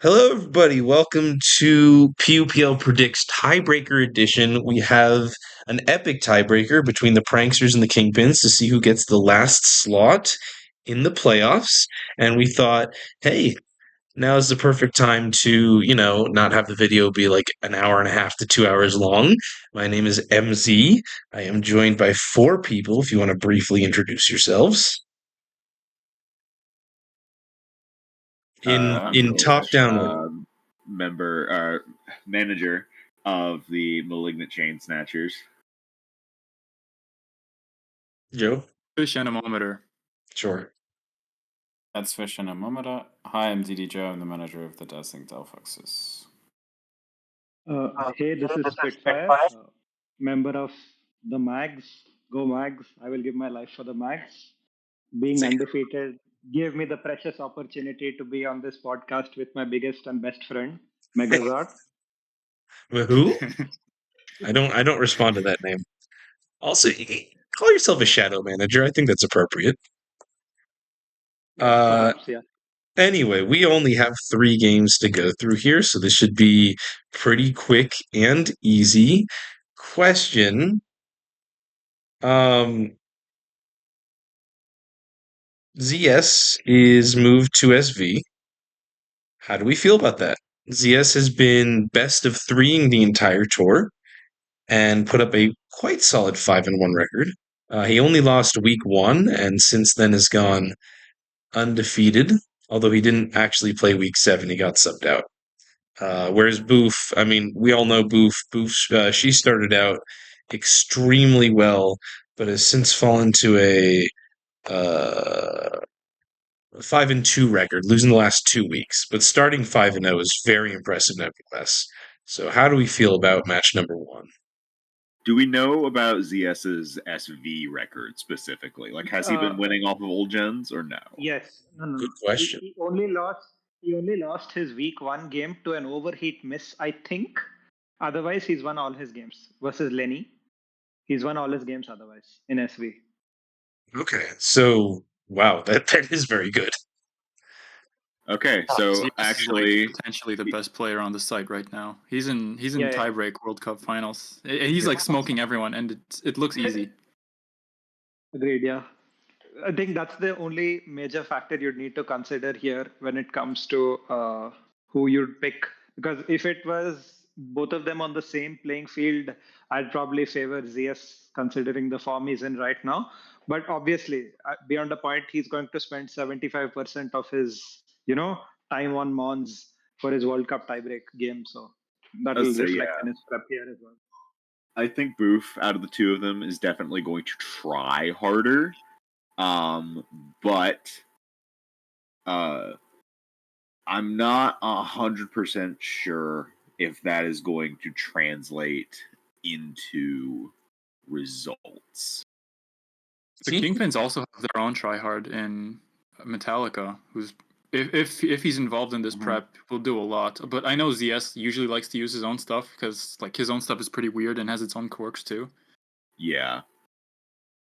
Hello, everybody. Welcome to PUPL Predicts Tiebreaker Edition. We have an epic tiebreaker between the Pranksters and the Kingpins to see who gets the last slot in the playoffs. And we thought, hey, now is the perfect time to, not have the video be like an hour and a half to 2 hours long. My name is MZ. I am joined by four people. If you want to briefly introduce yourselves I'm in top Gulch, down order. manager of the Malignant Chain Snatchers. Joe? Fish Anemometer. Sure. That's Fish Anemometer. Hi, I'm DDJoe. I'm the manager of the Dazzling Delphoxes. Hey, this is Spitfire, member of the Mags. Go Mags. I will give my life for the Mags. Being undefeated gave me the precious opportunity to be on this podcast with my biggest and best friend, Megazord. Who? I don't respond to that name. Also, call yourself a shadow manager. I think that's appropriate. Perhaps, yeah. Anyway, we only have 3 games to go through here, so this should be pretty quick and easy. Question. ZS is moved to SV. How do we feel about that? ZS has been best of 3ing the entire tour and put up a quite solid 5-1 record. He only lost week 1, and since then has gone undefeated, although he didn't actually play week 7. He got subbed out. Whereas Boof, I mean, we all know Boof. Boof, she started out extremely well, but has since fallen to a 5-2 record, losing the last 2 weeks. But starting 5-0 is very impressive nevertheless. So how do we feel about match number 1? Do we know about ZS's SV record specifically? Like, has he been winning off of old gens or no? Yes. No. Good question. He only lost his week 1 game to an overheat miss, I think. Otherwise, he's won all his games versus Lenny. He's won all his games otherwise in SV. Okay, so wow, that is very good. Okay, so actually, potentially the best player on the site right now. He's in Yeah. tiebreak World Cup finals. He's like smoking everyone, and it looks easy. Agreed. Yeah. I think that's the only major factor you'd need to consider here when it comes to who you'd pick. Because if it was both of them on the same playing field, I'd probably favor ZS considering the form he's in right now. But obviously, beyond the point, he's going to spend 75% of his, time on Mons for his World Cup tiebreak game. So that will reflect in his prep here as well. I think Boof, out of the two of them, is definitely going to try harder. But I'm not 100% sure if that is going to translate into results. The Kingpins also have their own tryhard in Metallica, who's if he's involved in this prep, will do a lot. But I know ZS usually likes to use his own stuff because like his own stuff is pretty weird and has its own quirks too. Yeah.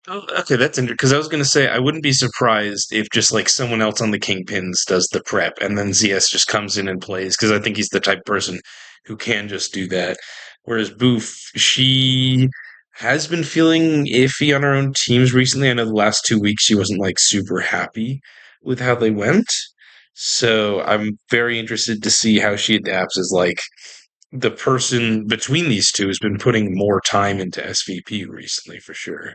Oh, okay, that's interesting. Because I was going to say I wouldn't be surprised if just like someone else on the Kingpins does the prep and then ZS just comes in and plays. Because I think he's the type of person who can just do that. Whereas Boof, she has been feeling iffy on her own teams recently. I know the last 2 weeks she wasn't like super happy with how they went. So I'm very interested to see how she adapts as like the person between these two has been putting more time into SVP recently for sure.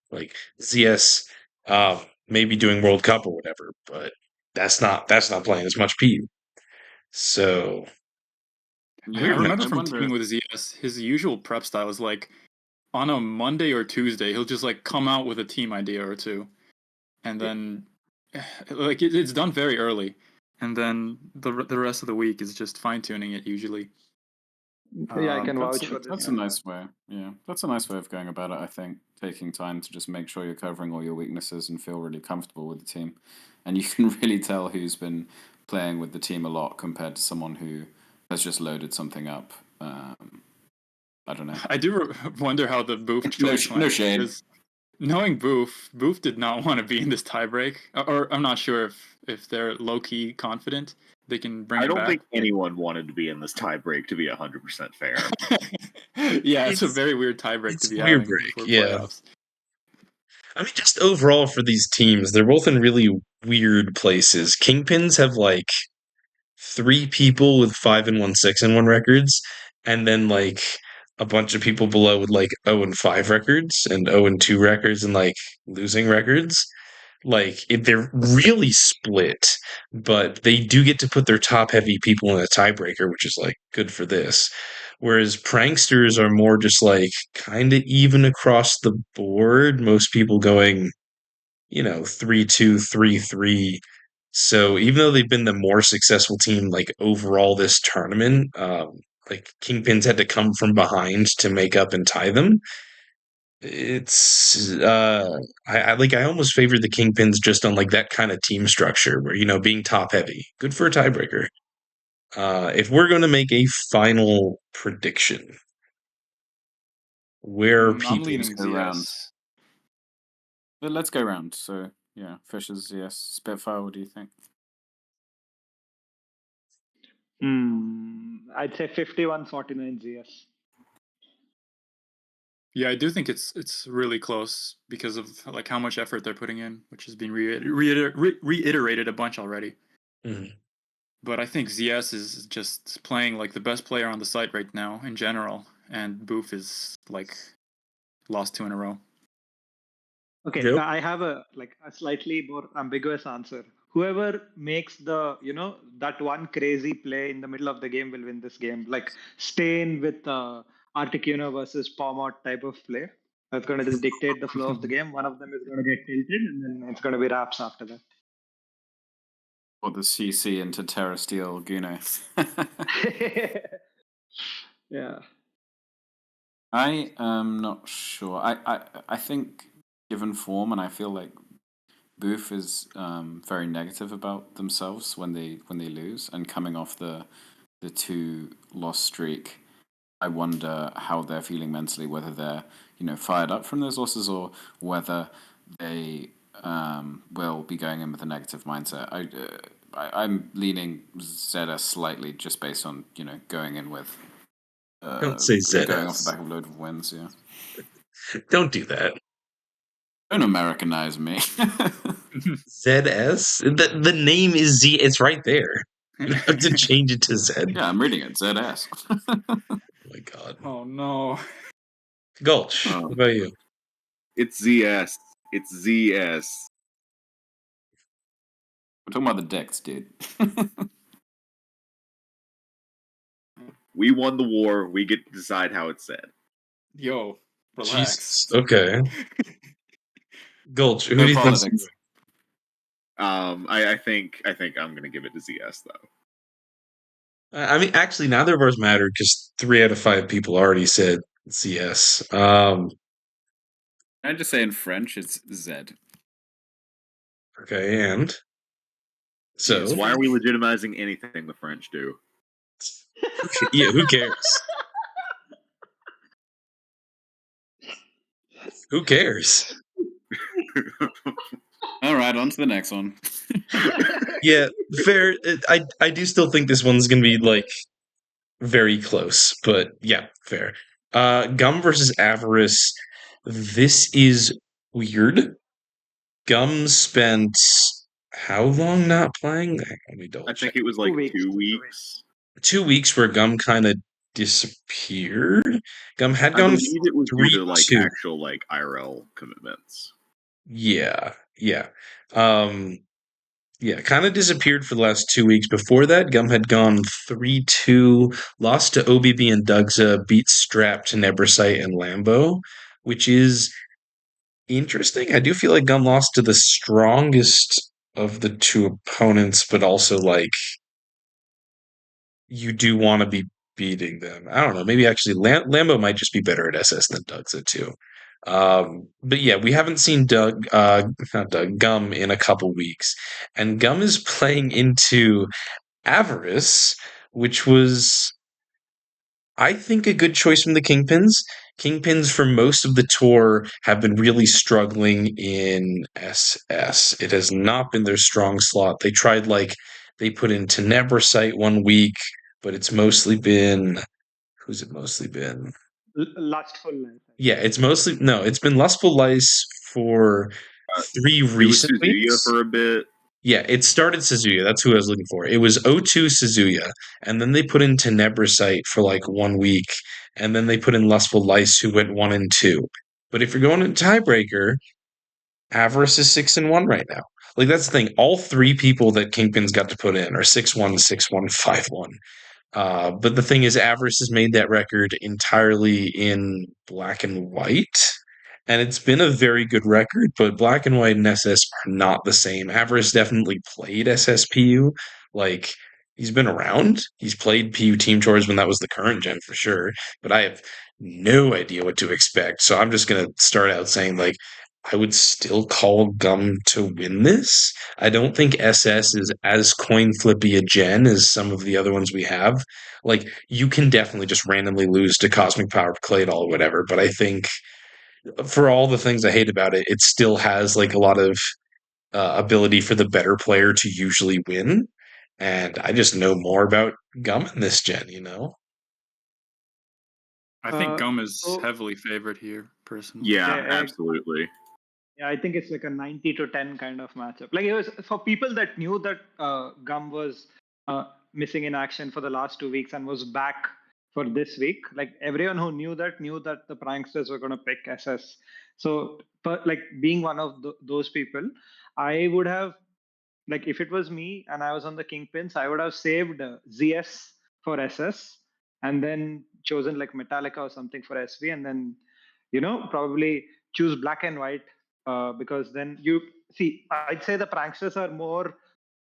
Like ZS maybe doing World Cup or whatever, but that's not playing as much PU. So I remember from teaming with ZS, his usual prep style is like on a Monday or Tuesday, he'll just like come out with a team idea or two. And then like it's done very early. And then the rest of the week is just fine tuning it usually. Yeah, I can vouch for this. That's a nice way. Yeah, that's a nice way of going about it, I think. Taking time to just make sure you're covering all your weaknesses and feel really comfortable with the team. And you can really tell who's been playing with the team a lot compared to someone who has just loaded something up. I don't know. I do wonder how the Boof no shade. knowing Boof did not want to be in this tiebreak, or I'm not sure if they're low key confident they can bring I it don't back. think anyone wanted to be in this tiebreak, to be 100% fair. Yeah, it's a very weird tiebreak to be weird having break, before yeah. playoffs. I mean, just overall for these teams, they're both in really weird places. Kingpins have like 3 people with 5-1, 6-1 records, and then like a bunch of people below with like 0-5 records and 0-2 records and like losing records. They're really split, but they do get to put their top heavy people in a tiebreaker, which is like good for this. Whereas pranksters are more just like kind of even across the board. Most people going, 3-2, 3-3. So even though they've been the more successful team, like overall this tournament, like Kingpins had to come from behind to make up and tie them. It's I almost favor the Kingpins just on like that kind of team structure where being top heavy, good for a tiebreaker. If we're going to make a final prediction, where are I'm people? leaning go round. ZS. But let's go round. So yeah, Fisher's yes. Spitfire, what do you think? I'd say 51-49 GS. Yeah, I do think it's really close because of like how much effort they're putting in, which has been reiterated a bunch already. Mhm. But I think ZS is just playing like the best player on the site right now in general, and Boof is like lost 2 in a row. Okay, Joe? I have a slightly more ambiguous answer. Whoever makes the that one crazy play in the middle of the game will win this game. Like Stain with Articuno versus Pomot type of play. That's going to just dictate the flow of the game. One of them is going to get tilted, and then it's going to be wraps after that. Or the CC into Terra Steel Guno. Yeah. I am not sure. I think given form, and I feel like Booth is very negative about themselves when they lose, and coming off the 2-loss streak, I wonder how they're feeling mentally, whether they're fired up from those losses or whether they will be going in with a negative mindset. I'm leaning ZS slightly just based on going in with Don't say going off the ZS. back of a load of wins. Yeah, Don't do that. don't Americanize me. ZS? The name is Z. It's right there. You have to change it to Z. Yeah, I'm reading it. ZS. Oh my god. Oh no. Gulch, what about you? It's ZS. It's ZS. We're talking about the decks, dude. We won the war. We get to decide how it's said. Yo, relax. Jesus. Okay. Gulch, who No do you think? politics. I think I'm gonna give it to ZS though. I mean, actually, neither of ours mattered because 3 out of 5 people already said CS. I just say in French, it's Z. Okay, and so Jeez, why are we legitimizing anything the French do? yeah, who cares? Who cares? All right, on to the next one. Yeah, fair. I do still think this one's gonna be like very close, but yeah, fair. Gum versus Avarice. This is weird. Gum spent how long not playing? Let me double I check. think it was like 2 weeks. 2 weeks. 2 weeks where Gum kind of disappeared. Gum had I gone believe it was due to like 3-2. actual like IRL commitments. Yeah, yeah. Yeah, kind of disappeared for the last 2 weeks. Before that, Gum had gone 3-2, lost to OBB and Dugza, beat Strap to Nebrasite and Lambo, which is interesting. I do feel like Gum lost to the strongest of the 2 opponents, but also like you do want to be beating them. I don't know. Maybe actually Lambo might just be better at SS than Dugza too. But yeah, we haven't seen not Doug, Gum in a couple weeks, and Gum is playing into Avarice, which was, I think, a good choice from the Kingpins. Kingpins for most of the tour have been really struggling in SS. It has not been their strong slot. They put in Tenebrosite one week, but it's mostly been who's it mostly been? Lustful Life. Yeah, it's been Lustful Lice for Uh, 3 It was recent Suzuya weeks. for a bit. Yeah, it started Suzuya. That's who I was looking for. It was O2 Suzuya, and then they put in Tenebrosite for like 1 week, and then they put in Lustful Lice, who went 1-2. But if you're going to tiebreaker, Avarice is 6-1 right now. Like that's the thing. All 3 people that Kingpins got to put in are 6-1, 6-1, 5-1. But the thing is, Avarice has made that record entirely in black and white. And it's been a very good record, but black and white and SS are not the same. Avarice definitely played SSPU. Like, he's been around. He's played PU Team Tours when that was the current gen for sure. But I have no idea what to expect. So I'm just going to start out saying, like, I would still call Gum to win this. I don't think SS is as coin flippy a gen as some of the other ones we have. Like, you can definitely just randomly lose to Cosmic Power, Claydol, or whatever, but I think for all the things I hate about it, it still has like a lot of ability for the better player to usually win. And I just know more about Gum in this gen, you know? I think Gum is so- heavily favored here, personally. Yeah, Yeah, absolutely. Yeah, I think it's like a 90-10 kind of matchup. Like it was for people that knew that Gum was missing in action for the last 2 weeks and was back for this week. Like everyone who knew that the pranksters were going to pick SS. So, but like being one of those people, I would have like if it was me and I was on the Kingpins, I would have saved ZS for SS and then chosen like Metallica or something for SV, and then probably choose black and white because then you see. I'd say the pranksters are more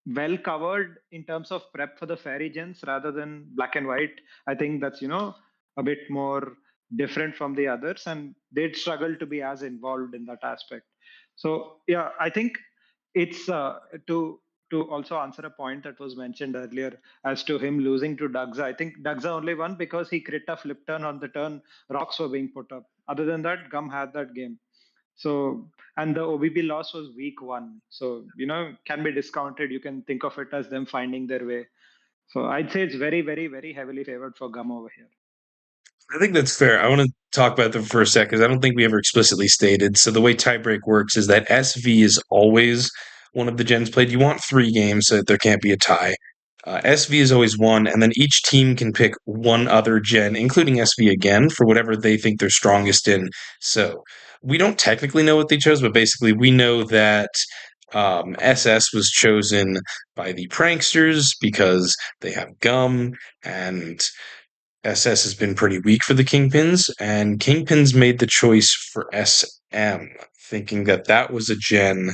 well covered in terms of prep for the fairy gens rather than black and white. I think that's a bit more different from the others, and they'd struggle to be as involved in that aspect. So yeah, I think it's to also answer a point that was mentioned earlier as to him losing to Dugza. I think Dugza only won because he crit a flip turn on the turn rocks were being put up. Other than that, Gum had that game. So, and the OBP loss was week 1. So, can be discounted. You can think of it as them finding their way. So I'd say it's very, very, very heavily favored for Gum over here. I think that's fair. I want to talk about them for a sec because I don't think we ever explicitly stated. So the way tiebreak works is that SV is always one of the gens played. You want 3 games so that there can't be a tie. SV is always 1, and then each team can pick one other gen, including SV again, for whatever they think they're strongest in. So we don't technically know what they chose, but basically we know that SS was chosen by the pranksters because they have Gum, and SS has been pretty weak for the Kingpins, and Kingpins made the choice for SM, thinking that that was a gen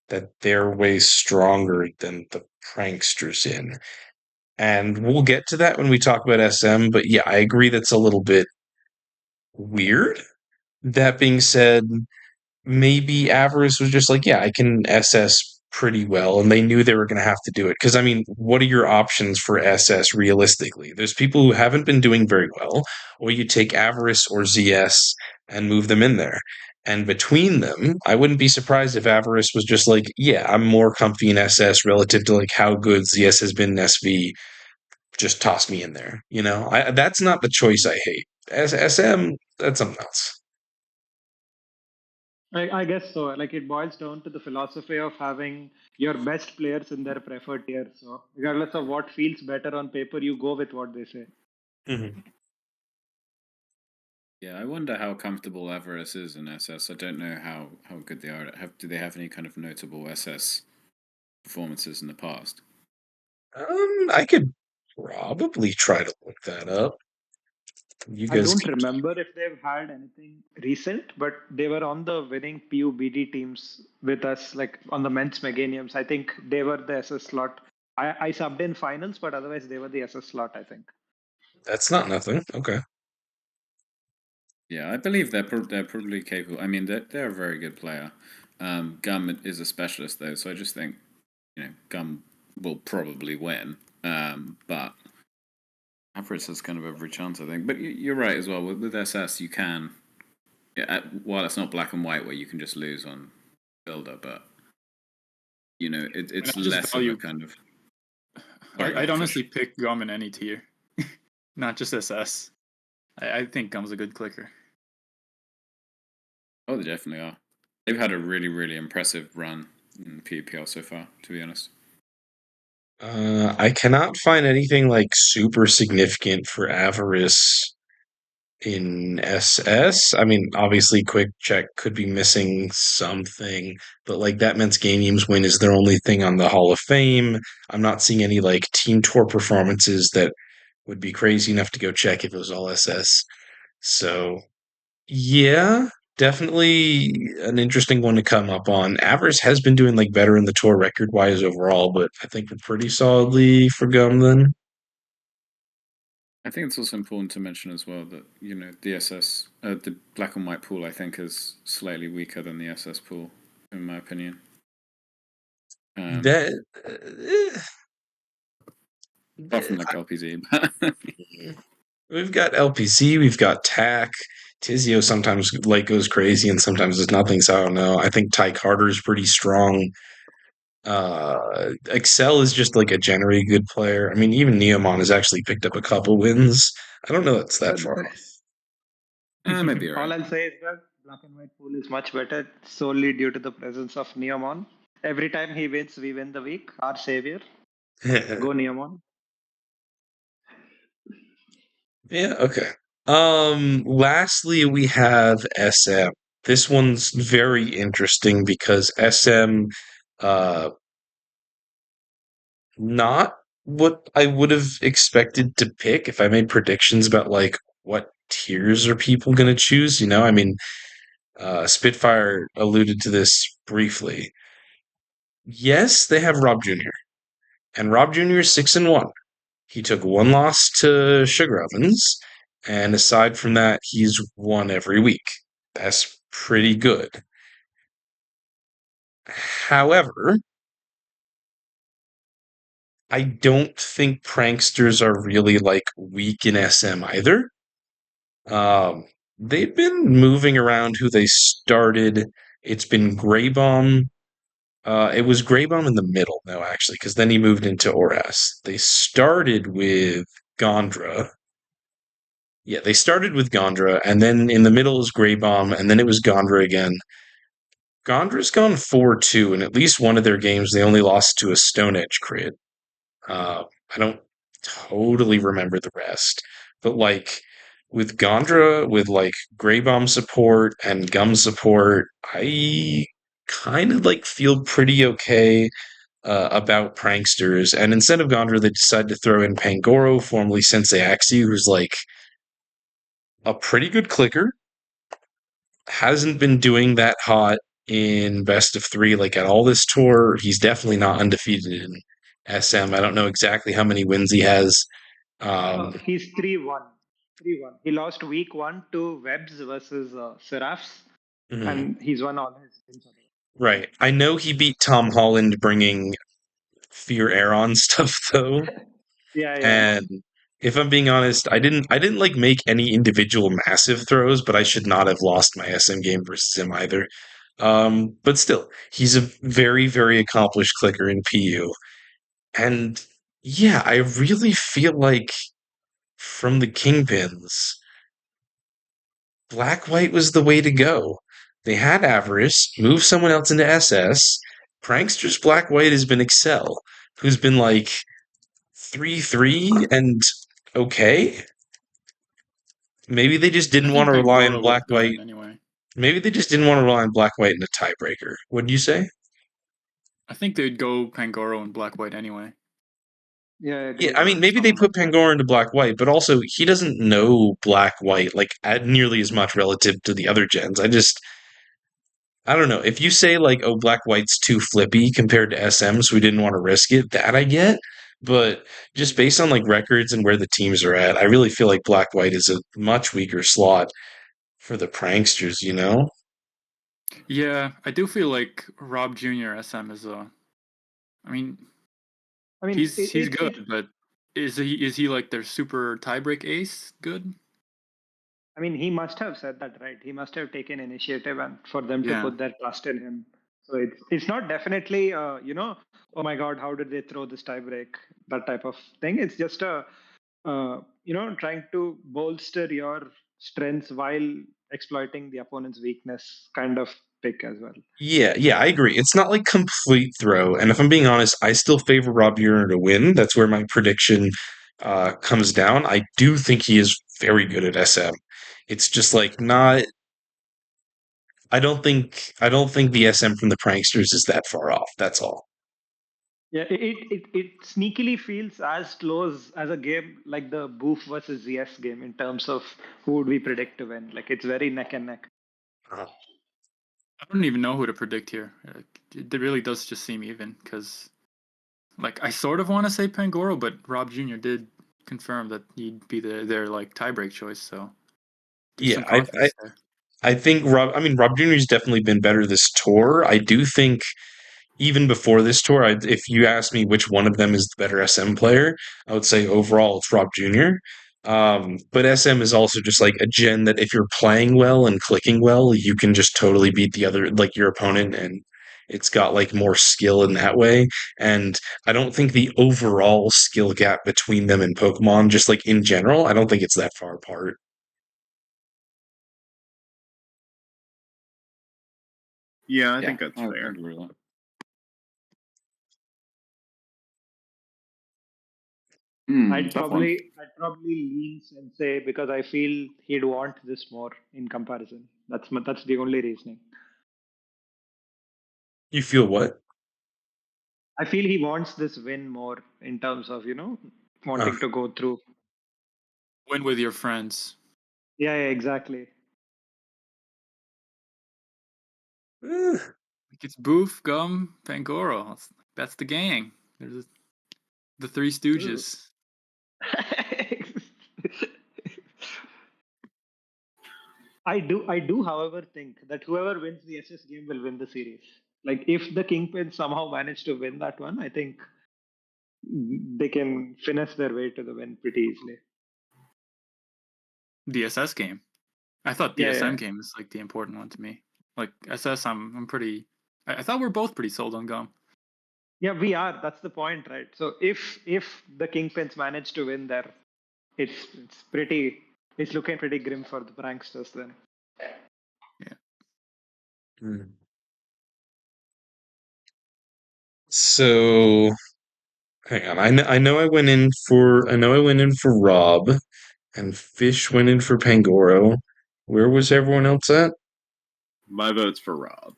that they're way stronger than the pranksters in. And we'll get to that when we talk about SM, but yeah, I agree that's a little bit weird. That being said, maybe Avarice was just like, yeah, I can SS pretty well, and they knew they were going to have to do it. Because, I mean, what are your options for SS realistically? There's people who haven't been doing very well, or you take Avarice or ZS and move them in there. And between them, I wouldn't be surprised if Avarice was just like, yeah, I'm more comfy in SS relative to like how good ZS has been in SV. Just toss me in there. That's not the choice I hate. SM, that's something else. I guess so. Like it boils down to the philosophy of having your best players in their preferred tier. So regardless of what feels better on paper, you go with what they say. Mm-hmm. Yeah, I wonder how comfortable Avarice is in SS. I don't know how good they are. Do they have any kind of notable SS performances in the past? I could probably try to look that up. You I guys don't remember if they've had anything recent, but they were on the winning PUBD teams with us, like on the men's Meganiums. I think they were the SS slot. I subbed in finals, but otherwise they were the SS slot, I think. That's not nothing. Okay. Yeah, I believe they're probably capable. I mean, they're a very good player. Gum is a specialist though, so I just think Gum will probably win. But Avarice has kind of every chance, I think. But you're right as well. With SS, you can. While it's not black and white where you can just lose on builder, but it's less of a kind of. I'd honestly pick Gum in any tier, not just SS. I think Gum's a good clicker. Oh, they definitely are. They've had a really, really impressive run in PUPL so far, to be honest. I cannot find anything like super significant for Avarice in SS. I mean, obviously, Quick Check could be missing something, but like that means Games Win is their only thing on the Hall of Fame. I'm not seeing any like team tour performances that would be crazy enough to go check if it was all SS. So, yeah, definitely an interesting one to come up on. Avarice has been doing like better in the tour record wise overall, but I think we're pretty solidly for Gum then. I think it's also important to mention as well that the SS, the black and white pool, I think is slightly weaker than the SS pool, in my opinion. That apart from like LPZ, we've got LPC, we've got TAC. Tizio sometimes like goes crazy and sometimes it's nothing, so I don't know. I think Ty Carter is pretty strong. Excel is just like a generally good player. I mean, even Neomon has actually picked up a couple wins. I don't know that's that far off. maybe you're All right. I'll say is that black and white pool is much better solely due to the presence of Neomon. Every time he wins, we win the week. Our savior. Go Neomon. Yeah, okay. Lastly, we have SM. This one's very interesting because SM, not what I would have expected to pick if I made predictions about like what tiers are people going to choose. I mean, Spitfire alluded to this briefly. Yes, they have Rob Jr. and Rob Jr. is 6-1. He took one loss to Sugar Ovens, and aside from that, he's won every week. That's pretty good. However, I don't think pranksters are really like weak in SM either. They've been moving around who they started. It's been Greybomb. It was Greybomb in the middle, no, actually, because then he moved into Oras. They started with Gondra. Yeah, they started with Gondra, and then in the middle is Greybomb, and then it was Gondra again. Gondra's gone 4-2, and at least one of their games they only lost to a Stone Edge crit. I don't totally remember the rest, but like with Gondra, with like Greybomb support and Gum support, I kind of like feel pretty okay about pranksters. And instead of Gondra, they decided to throw in Pangoro, formerly Sensei Axie, who's like a pretty good clicker. Hasn't been doing that hot in best of three like at all this tour. He's definitely not undefeated in SM. I don't know exactly how many wins he has. He's 3-1. 3-1. He lost week 1 to Webs versus Seraphs, and he's won all his wins. Right. I know he beat Tom Holland bringing Fear Aeron stuff though. Yeah. And if I'm being honest, I didn't like make any individual massive throws, but I should not have lost my SM game versus him either. But still, he's a very, very accomplished clicker in PU. And yeah, I really feel like from the Kingpins, Black White was the way to go. They had Avarice, move someone else into SS. Prankster's Black White has been Excel, who's been like 3-3 and okay. Maybe they just didn't want to rely on Black White. Anyway. Maybe they just didn't want to rely on Black White in a tiebreaker. What do you say? I think they'd go Pangoro and Black White anyway. Yeah, I mean, maybe they put Pangoro into Black White, but also he doesn't know Black White like nearly as much relative to the other gens. I don't know. If you say like, oh, Black White's too flippy compared to SM, so we didn't want to risk it, that I get. But just based on like records and where the teams are at, I really feel like Black White is a much weaker slot for the pranksters, Yeah, I do feel like Rob Jr. SM is I mean he's good, but Is he like their super tiebreak ace? Good. I mean, he must have said that, right? He must have taken initiative and for them to Yeah. put their trust in him. So it's not definitely oh my God, how did they throw this tiebreak? That type of thing. It's just trying to bolster your strengths while exploiting the opponent's weakness kind of pick as well. Yeah, I agree. It's not like complete throw. And if I'm being honest, I still favor Rob Uriner to win. That's where my prediction comes down. I do think he is very good at SM. It's just like not. I don't think the SM from the pranksters is that far off. That's all. Yeah, it sneakily feels as close as a game like the Boof versus ZS game in terms of who would we predict to win. Like it's very neck and neck. Uh, I don't even know who to predict here. It really does just seem even because, like, I sort of want to say Pangoro, but Rob Jr. did confirm that he'd be their like tiebreak choice. So there's yeah, some confidence there. I think Rob Jr.'s definitely been better this tour. I do think even before this tour, if you ask me which one of them is the better SM player, I would say overall it's Rob Jr. But SM is also just like a gen that if you're playing well and clicking well, you can just totally beat the other, like your opponent, and it's got like more skill in that way. And I don't think the overall skill gap between them and Pokemon, just like in general, I don't think it's that far apart. Yeah, I think that's I fair. agree with that. I'd Tough one. probably lean Sensei because I feel he'd want this more in comparison. That's the only reasoning. You feel what? I feel he wants this win more in terms of wanting to go through. Win with your friends. Yeah, exactly. Like it's Boof, Gum, Pangoro. That's the gang. There's the Three Stooges. I do, however, think that whoever wins the SS game will win the series. Like if the Kingpins somehow manage to win that one, I think they can finesse their way to the win pretty easily. The SS game. I thought the Yeah, SM yeah. game is like the important one to me. Like SS, I'm pretty. I thought we're both pretty sold on Gum. Yeah, we are. That's the point, right? So if the Kingpins manage to win there, it's looking pretty grim for the pranksters then. Hmm. So hang on. I know I went in for Rob, and Fish went in for Pangoro. Where was everyone else at? My vote's for Rob.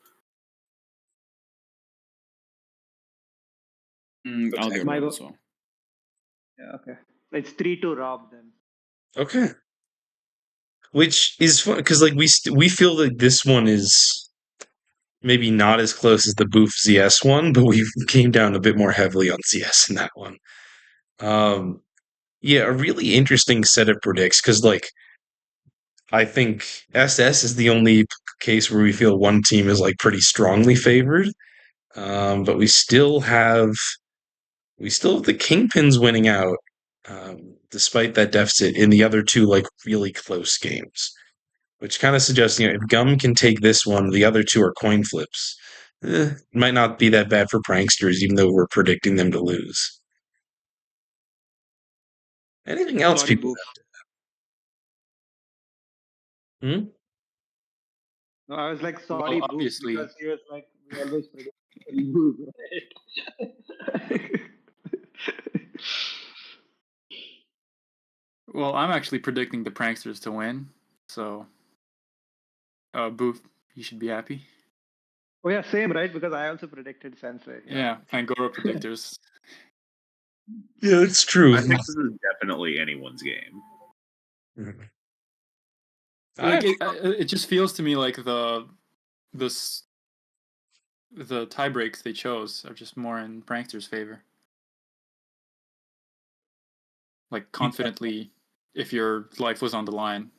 I'll go My Rob vote. as well. Yeah, okay. It's 3-2 Rob then. Okay. Which is fun because like we feel that this one is maybe not as close as the Boof ZS one, but we came down a bit more heavily on ZS in that one. Yeah, a really interesting set of predicts because like I think SS is the only case where we feel one team is like pretty strongly favored. But we still have the Kingpins winning out, despite that deficit in the other two like really close games, which kind of suggests if Gum can take this one, the other two are coin flips. Might not be that bad for pranksters, even though we're predicting them to lose. Anything else Sorry, people Boof. Hmm? No, I was like, sorry, Well, Boof, obviously, because he was like, we always predict you lose, right? well, I'm actually predicting the pranksters to win. So, Boof, you should be happy. Oh yeah, same, right? Because I also predicted Sensei. Yeah, Pangoro predictors. Yeah, that's true. I think this is definitely anyone's game. Mhm. Like it just feels to me like the tie breaks they chose are just more in pranksters' favor. Like confidently, if your life was on the line,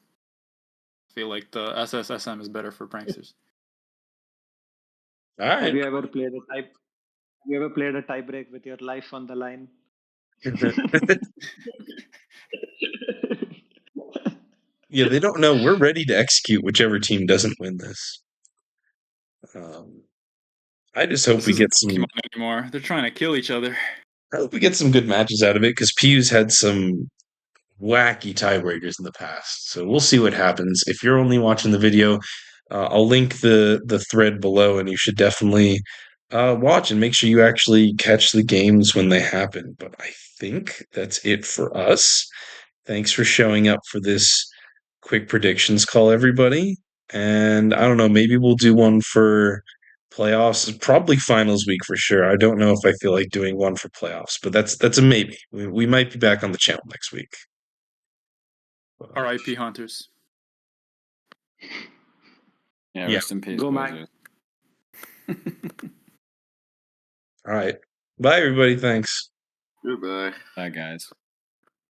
I feel like the SSSM is better for pranksters. All right. Have you ever played a tie break with your life on the line? Yeah, they don't know. We're ready to execute whichever team doesn't win this. I just hope This we isn't get some. Pokemon anymore. They're trying to kill each other. I hope we get some good matches out of it because Pew's had some wacky tiebreakers in the past. So we'll see what happens. If you're only watching the video, I'll link the thread below, and you should definitely watch and make sure you actually catch the games when they happen. But I think that's it for us. Thanks for showing up for this quick predictions call, everybody. And I don't know, maybe we'll do one for playoffs, probably finals week for sure. I don't know if I feel like doing one for playoffs, but that's a maybe. We might be back on the channel next week. R.I.P. Hunters. Yeah, rest in peace. Go, boys. Mac. All right. Bye, everybody. Thanks. Goodbye. Bye, guys.